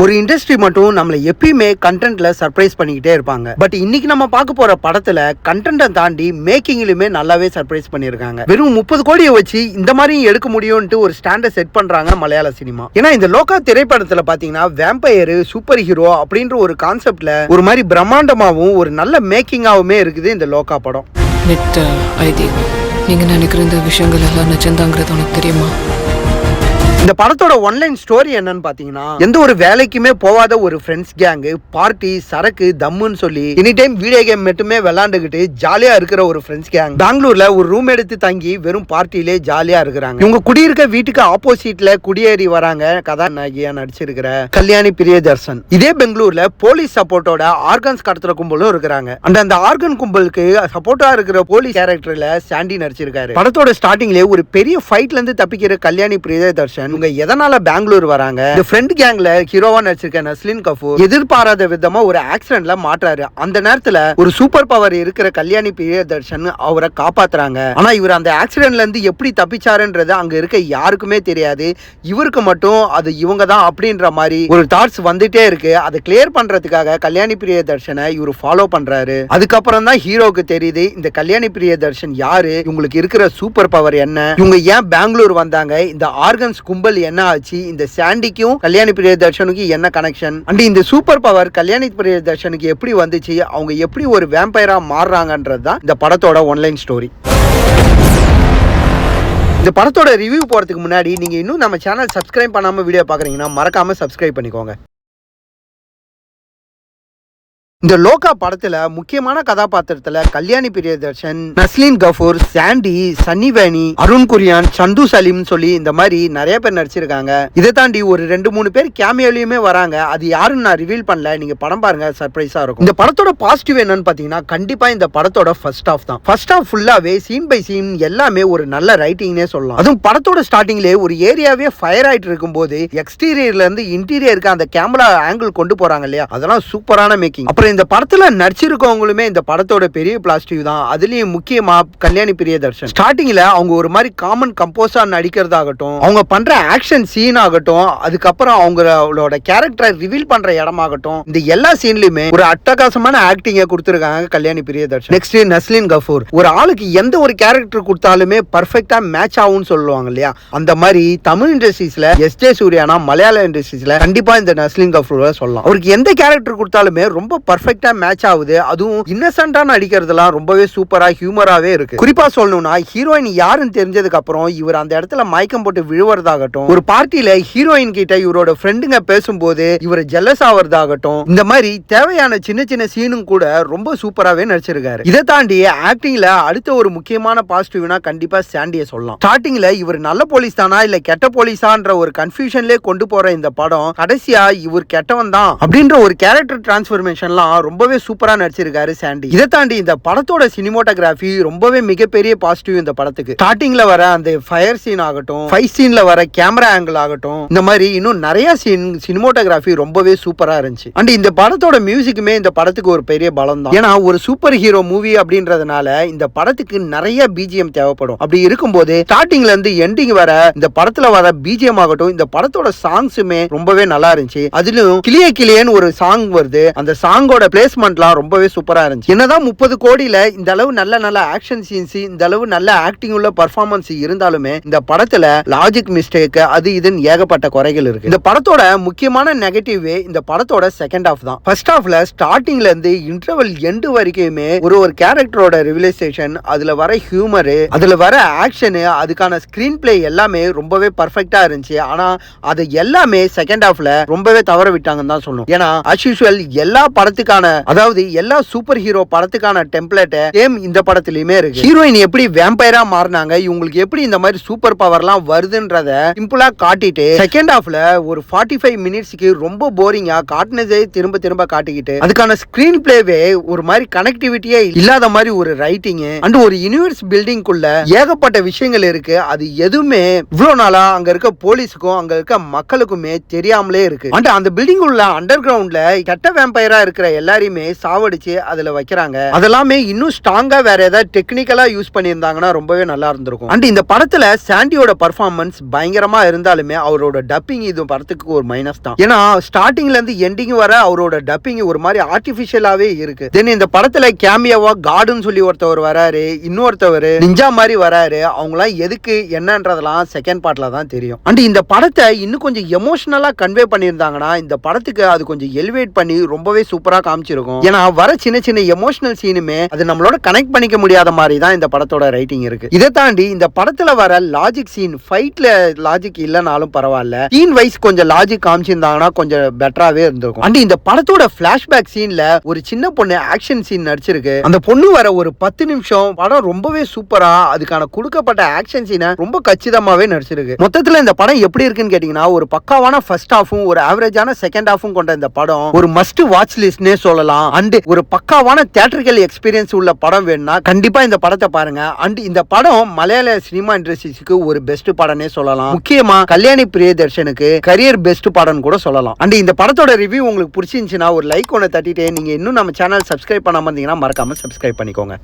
ஒரு இண்டஸ்ட்ரி மட்டும் நம்மளை எப்பயுமே கண்டென்ட்ல சர்ப்ரைஸ் பண்ணிக்கிட்டே இருப்பாங்க. பட் இன்னைக்கு நம்ம பார்க்க போற படத்துல கண்டென்ட்டை தாண்டி மேக்கிங்லயுமே நல்லாவே சர்ப்ரைஸ் பண்ணிருக்காங்க. வெறும் 30 கோடியை வச்சு இந்த மாதிரி எடுக்க முடியும்னு ஒரு ஸ்டாண்டர்ட் செட் பண்றாங்க மலையாள சினிமா. ஏன்னா இந்த லோகா திரைப்படத்துல பாத்தீங்கன்னா வேம்பயர் சூப்பர் ஹீரோ அப்படின்ற ஒரு கான்செப்ட்ல ஒரு மாதிரி பிரம்மாண்டமாவும் ஒரு நல்ல மேக்கிங்காவுமே இருக்குது இந்த லோகா படம். நீங்க நினைக்கிற இந்த விஷயங்கள் எல்லாம் நிஜம்தாங்கிறது உனக்கு தெரியுமா? இந்த படத்தோட ஒன்லைன் ஸ்டோரி என்னன்னு பாத்தீங்கன்னா, எந்த ஒரு வேலைக்குமே போகாத ஒரு ஃப்ரெண்ட்ஸ் கேங் பார்ட்டி சரக்கு தம்முன்னு சொல்லி எனி டைம் வீடியோ கேம் மட்டுமே விளையாண்டுகிட்டு ஜாலியா இருக்கிற ஒரு ஃப்ரெண்ட்ஸ் கேங் பெங்களூர்ல ஒரு ரூம் எடுத்து தங்கி வெறும் பார்ட்டிலே ஜாலியா இருக்கிறாங்க. இவங்க குடியிருக்க வீட்டுக்கு ஆப்போசிட்ல குடியேறி வராங்க கதாநாயகியா நடிச்சிருக்கிற கல்யாணி பிரியதர்ஷன். இதே பெங்களூர்ல போலீஸ் சப்போர்ட்டோட ஆர்கன்ஸ் கடத்துற கும்பலும் இருக்கிறாங்க. அந்த ஆர்கன் கும்பலுக்கு சப்போர்ட்டா இருக்கிற போலீஸ் கேரக்டர்ல சாண்டி நடிச்சிருக்காரு. படத்தோட ஸ்டார்டிங்ல ஒரு பெரிய ஃபைட்ல இருந்து தப்பிக்கிற கல்யாணி பிரியதர்ஷன் இவங்க எதனால பெங்களூர் வராங்க, இந்த ஃப்ரெண்ட் கேங்ல ஹீரோவா நடிச்சிருக்க நஸ்லின் கபூர் எதிர்பாராத விதமா ஒரு ஆக்சிடென்ட்ல மாட்டாரு. அந்த நேரத்துல ஒரு சூப்பர் பவர் இருக்கிற கல்யாணி பிரியதர்ஷன் அவரை காப்பாத்துறாங்க. ஆனா இவர் அந்த ஆக்சிடென்ட்ல இருந்து எப்படி தப்பிச்சாருன்றது அங்க இருக்க யாருக்குமே தெரியாது. இவருக்கு மட்டும் அது இவங்க தான் அப்படின்ற மாதிரி ஒரு தாட்ஸ் வந்துட்டே இருக்கு. அதை கிளியர் பண்றதுக்காக கல்யாணி பிரியதர்ஷனை இவர் ஃபாலோ பண்றாரு. அதுக்கப்புறம் தான் ஹீரோக்கு தெரியுது இந்த கல்யாணி பிரியதர்ஷன் யாரு, இவங்களுக்கு இருக்கிற சூப்பர் பவர் என்ன, இவங்க ஏன் பெங்களூர் வந்தாங்க, இந்த ஆர்கன்ஸ் கும்பல் என்ன ஆச்சு, இந்த சாண்டிக்கும் கல்யாணி பிரியதர்ஷனுக்கு என்ன கனெக்ஷன், அண்ட் இந்த சூப்பர் பவர் கல்யாணி பிரியதர்ஷனுக்கு எப்படி வந்துச்சு, அவங்க எப்படி ஒரு வேம்பயரா மாறுறாங்கன்றது தான் இந்த படத்தோட ஒன்லைன் ஸ்டோரி. இந்த படத்தோட ரிவ்யூ போறதுக்கு முன்னாடி நீங்க இன்னும் நம்ம சேனல் சப்ஸ்கிரைப் பண்ணாம வீடியோ பாக்குறீங்கன்னா மறக்காம சப்ஸ்கிரைப் பண்ணிக்கோங்க. இந்த லோகா படத்துல முக்கியமான கதாபாத்திரத்துல கல்யாணி பிரியதர்ஷன், நஸ்லின் கபூர், சாண்டி, சன்னி வேணி, அருண் குரியான், சந்து சலீம் சொல்லி இந்த மாதிரி நிறைய பேர் நடிச்சிருக்காங்க. இதை தாண்டி ஒரு 2-3 பேர் கேமியோலயுமே வராங்க. அது யாருன்னு நான் ரிவீல் பண்ணல, நீங்க படம் பாருங்க, சர்ப்ரைஸா இருக்கும். இந்த படத்தோட பாசிட்டிவ் என்னன்னு பாத்தீங்கன்னா கண்டிப்பா இந்த படத்தோட ஃபர்ஸ்ட் ஹாஃப் தான். ஃபர்ஸ்ட் ஹாஃப் ஃபுல்லாவே சீன் பை சீன் எல்லாமே ஒரு நல்ல ரைட்டிங்னே சொல்லலாம். அதுவும் படத்தோட ஸ்டார்டிங்லேயே ஒரு ஏரியாவே ஃபயர் ஆயிட்டு இருக்கும் போது எக்ஸ்டீரியர்ல இருந்து இன்டீரியருக்கு அந்த கேமரா ஆங்கிள் கொண்டு போறாங்க இல்லையா, அதெல்லாம் சூப்பரான மேக்கிங். அப்புறம் இந்த படத்துல நடிச்சிருக்கவங்களுமே இந்த படத்தோட பெரிய பாசிட்டிவ் தான். அதுலயும் முக்கியமா கல்யாணி பிரியதர்ஷன் ஸ்டார்டிங்ல அவங்க ஒரு மாதிரி காமன் கம்போஸா நடிக்கிறதாகட்டும், அவங்க பண்ற ஆக்ஷன் சீன் ஆகட்டும், அதுக்கப்புறம் அவங்களோட கேரக்டரை ரிவீல் பண்ற இடமாகட்டும், இந்த எல்லா சீன்லயுமே ஒரு அட்டகாசமான ஆக்டிங்க கொடுத்திருக்காங்க கல்யாணி பிரியதர்ஷன். நெக்ஸ்ட் நஸ்லின் கபூர், ஒரு ஆளுக்கு எந்த ஒரு கேரக்டர் கொடுத்தாலுமே பர்ஃபெக்டா மேட்ச் ஆகும்னு சொல்லுவாங்க இல்லையா, அந்த மாதிரி தமிழ் இண்டஸ்ட்ரீஸ்ல எஸ்.ஜே. சூர்யானா மலையாள இண்டஸ்ட்ரீஸ்ல கண்டிப்பா இந்த நஸ்லின் கபூர் சொல்லலாம். அவருக்கு எந்த கேரக்டர் கொடுத்தாலுமே ரொம்ப பர்ஃபெக்ட்டா மேட்ச் ஆகுது. அதுவும் இன்னசென்ட்டா நடிக்கிறதுலாம் ரொம்பவே சூப்பரா ஹியூமராவே இருக்கு. குறிப்பா சொல்லணும்னா ஹீரோயின் யாருன்னு தெரிஞ்சதுக்கு அப்புறம் இவர் அந்த இடத்துல மயக்கம் போட்டு விழுவதாகட்டும், ஒரு பார்ட்டியில ஹீரோயின் கிட்ட இவரோட ஃப்ரெண்டுங்க பேசும்போது இவர் ஜெல்லஸ் ஆவறதாகட்டும், இந்த மாதிரி தேவையான சின்ன சின்ன சீனும் கூட ரொம்ப சூப்பராவே நடிச்சிருக்காரு. இதை தாண்டி ஆக்டிங்ல அடுத்த ஒரு முக்கியமான பாசிட்டிவ்னா கண்டிப்பா சாண்டியை சொல்லலாம். ஸ்டார்டிங்ல இவர் நல்ல போலீஸ் தானா இல்ல கெட்ட போலீஸான்ற ஒரு கன்ஃபியூஷன்லயே கொண்டு போற இந்த படம் கடைசியா இவர் கெட்டவன் தான் அப்படின்ற ஒரு கேரக்டர் டிரான்ஸ்ஃபர்மேஷன்லாம் ரொம்பவே சூப்பரா நடிச்சிருக்காரு சாண்டி. இதை தாண்டி இந்த படத்தோட சினிமோட்டோகிராஃபி ரொம்பவே மிகப்பெரிய பாசிட்டிவ் இந்த படத்துக்கு. ஸ்டார்டிங்ல வர அந்த ஃபயர் சீன் ஆகட்டும், ஃபைட் சீன்ல வர கேமரா ஆங்கிள் ஆகட்டும், இந்த மாதிரி இன்னும் நிறைய சீன் சினிமோட்டோகிராஃபி ரொம்பவே சூப்பரா இருந்துச்சு. அண்ட் இந்த படத்தோட மியூசிக்குமே இந்த படத்துக்கு ஒரு பெரிய பலம் தான். ஏன்னா ஒரு சூப்பர் ஹீரோ மூவி அப்படின்றதுனால இந்த படத்துக்கு நிறைய பிஜிஎம் தேவைப்படும். அப்படி இருக்கும்போது ஸ்டார்டிங்ல இருந்து எண்டிங் வர இந்த படத்துல வர பிஜிஎம் ஆகட்டும், இந்த படத்தோட சாங்ஸுமே ரொம்பவே நல்லா இருந்துச்சு. அதுலயும் கிளியே கிளியேன்னு ஒரு சாங் வருது, அந்த சாங்கோட பிளேஸ்மெண்ட்லாம் ரொம்பவே சூப்பரா இருந்துச்சு. என்னதான் 30 கோடியில இந்த அளவு நல்ல ஆக்ஷன் சீன்ஸ், இந்த அளவு நல்ல ஆக்டிங் உள்ள பெர்ஃபார்மன்ஸ் இருந்தாலுமே இந்த படத்துல லாஜிக் மிஸ்டேக் அது இதுன்னு ஏகப்பட்ட குறைகள் இருக்கு. இந்த படத்தோட முக்கியமான நெகட்டிவ் இந்த படத்தோட செகண்ட் ஹாஃப் தான். ஃபர்ஸ்ட் ஹாஃப்ல ஸ்டார்டிங்ல இருந்து இன்டர்வல் எண்டு வரைக்குமே ஒரு கேரக்டரோட ரிவிலைசேஷன், அதுல வர ஹியூமர், அதுல வர ஆக்ஷன், அதுக்கான ஸ்கிரீன் பிளே எல்லாமே ரொம்பவே பர்ஃபெக்ட்டா இருந்துச்சு. ஆனா அது எல்லாமே செகண்ட் ஹாஃப்ல ரொம்பவே தவற விட்டாங்கன்னு தான் சொல்லணும். ஏன்னா அஸ் யூசுவல் எல்லா படத்துக்கான, அதாவது எல்லா சூப்பர் ஹீரோ படத்துக்கான டெம்ப்ளேட் சேம் இந்த படத்துலயுமே இருக்கு. ஹீரோயின் எப்படி வேம்பயரா மாறினாங்க, இவங்களுக்கு எப்படி இந்த மாதிரி சூப்பர் பவர்லாம் வருதுன்றத சிம்பிளா காட்டிட்டு செகண்ட் ஹாஃப்ல ஒரு 45 மினிட்ஸ்க்கு ரொம்ப போரிங்கா காட்டினதே திரும்ப திரும்ப காட்டிக்கிட்டு அதுக்கான ஸ்கிரீன் பிளேவே ஒரு மாதிரி கனெக்டிவிட்டியே இல்லாத மாதிரி ஒரு ரைட்டிங் அண்ட் ஒரு யூனிவர்ஸ் பில்டிங் குள்ள ஏகப்பட்ட விஷயங்கள் இருக்கு. அது எதுவுமே இவ்வளவு நாளா அங்க இருக்க போலீஸுக்கும் அங்க இருக்க மக்களுக்குமே தெரியாமலே இருக்கு. அண்ட் அந்த பில்டிங் உள்ள அண்டர் கிரவுண்ட்ல கெட்ட வேம்பயரா இருக்கிற எல்லாரையுமே சாவடிச்சு அதுல வைக்கிறாங்க. அதெல்லாமே இன்னும் ஸ்ட்ராங்கா வேற ஏதாவது டெக்னிக்கலா யூஸ் பண்ணியிருந்தாங்கன்னா ரொம்பவே நல்லா இருந்திருக்கும். அண்ட் இந்த படத்துல சாண்டியோட பர்ஃபார்மன்ஸ் பயங்கரமா இருந்தாலுமே அவரோட டப்பிங் இது படத்துக்கு ஒரு மைனஸ் தான். ஏன்னா ஸ்டார்டிங்ல இருந்து எண்டிங் வர அவரோட டப்பிங் ஒரு மாதிரி ஆர்டிபிஷியலாவே இருக்கு. தென் இந்த படத்துல கேமியாவா காடுன்னு சொல்லி ஒருத்தவர் வராரு, இன்னொருத்தவர் நிஞ்சா மாதிரி வராரு. அவங்களாம் எதுக்கு என்னன்றதெல்லாம் செகண்ட் பார்ட்ல தான் தெரியும். அண்ட் இந்த படத்தை இன்னும் கொஞ்சம் எமோஷனலா கன்வே பண்ணியிருந்தாங்கன்னா இந்த படத்துக்கு அது கொஞ்சம் எலிவேட் பண்ணி ரொம்பவே சூப்பரா காமிச்சிருக்கும். ஏன்னா வர சின்ன சின்ன எமோஷனல் சீனுமே அது நம்மளோட கனெக்ட் பண்ணிக்க முடியாத மாதிரி தான் இந்த படத்தோட ரைட்டிங் இருக்கு. இதை தாண்டி இந்த படத்துல வர லாஜிக் சீன், ஃபைட்ல லாஜிக் இல்லைனாலும் பரவாயில்ல, சீன் வைஸ் கொஞ்சம் லாஜிக் காமிச்சிருந்தாங்கன்னா கொஞ்சம் பெட்டராவே இருந்திருக்கும். அண்ட் இந்த படத்தோட பிளாஷ்பேக் சீன்ல ஒரு சின்ன பொண்ணு ஆக்ஷன் சீன் நடிச்சிருக்கு. அந்த பொண்ணு வர ஒரு 10 நிமிஷம் படம் ரொம்பவே சூப்பரா அதுக்கான கொடுக்கப்பட்ட ஆக்ஷன் சீனை ரொம்ப கச்சிதமாவே நடிச்சிருக்கு. மொத்தத்துல இந்த படம் எப்படி இருக்குன்னு கேட்டீங்கன்னா ஒரு பக்காவான ஃபர்ஸ்ட் ஹாஃபும் ஒரு ஆவரேஜான செகண்ட் ஹாஃபும் கொண்ட இந்த படம் ஒரு மஸ்ட் வாட்ச் லிஸ்ட்னே சொல்லலாம். அண்ட் ஒரு பக்காவான தியேட்டரிக்கல் எக்ஸ்பீரியன்ஸ் உள்ள படம் வேணும்னா கண்டிப்பா இந்த படத்தை பாருங்க. அண்ட் இந்த படம் மலையாள சினிமா இண்டஸ்ட்ரிக்கு ஒரு பெஸ்ட் படம்னே சொல்லலாம். முக்கியமா கல்யாணி பிரியதர்ஷனுக்கு கரியர் பெஸ்ட் படம் கூட சொல்லலாம். அண்ட் இந்த படத்தோட ரிவ்யூ உங்களுக்கு பிடிச்சிருந்துச்சுன்னா ஒரு லைக் ஒன்று தட்டிட்டு நீங்க இன்னும் நம்ம சேனல் சப்ஸ்கிரைப் பண்ணாம இருந்தீங்கன்னா மறக்காம சப்ஸ்கிரைப் பண்ணிக்கோங்க.